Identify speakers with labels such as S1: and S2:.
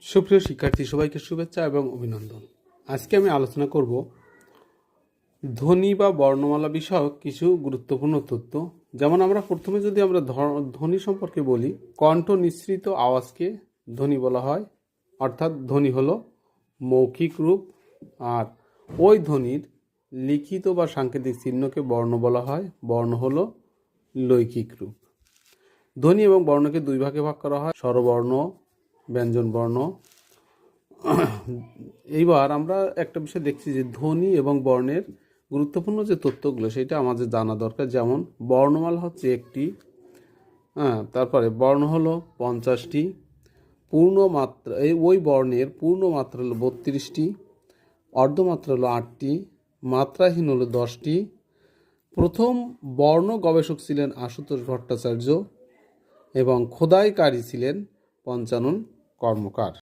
S1: সুপ্রিয় শিক্ষার্থী, সবাইকে শুভেচ্ছা এবং অভিনন্দন। আজকে আমি আলোচনা করব ধ্বনি বা বর্ণমালা বিষয়ক কিছু গুরুত্বপূর্ণ তথ্য। যেমন আমরা প্রথমে যদি আমরা ধ্বনি সম্পর্কে বলি, কণ্ঠ নিঃসৃত আওয়াজকে ধ্বনি বলা হয়, অর্থাৎ ধ্বনি হলো মৌখিক রূপ, আর ওই ধ্বনির লিখিত বা সাংকেতিক চিহ্নকে বর্ণ বলা হয়, বর্ণ হলো লৈকিক রূপ। ধ্বনি এবং বর্ণকে দুই ভাগে ভাগ করা হয়, স্বরবর্ণ, ব্যঞ্জন বর্ণ। এইবার আমরা একটা বিষয় দেখছি যে ধ্বনি এবং বর্ণের গুরুত্বপূর্ণ যে তথ্যগুলো সেটা আমাদের জানা দরকার। যেমন বর্ণমালা হচ্ছে একটি, তারপরে বর্ণ হলো 50টি, পূর্ণমাত্রা ওই বর্ণের পূর্ণমাত্রা হলো 32টি, অর্ধমাত্রা হলো 8টি, মাত্রাহীন হলো 10টি। প্রথম বর্ণ গবেষক ছিলেন আশুতোষ ভট্টাচার্য এবং খোদাইকারী ছিলেন পঞ্চানন কর্মকার।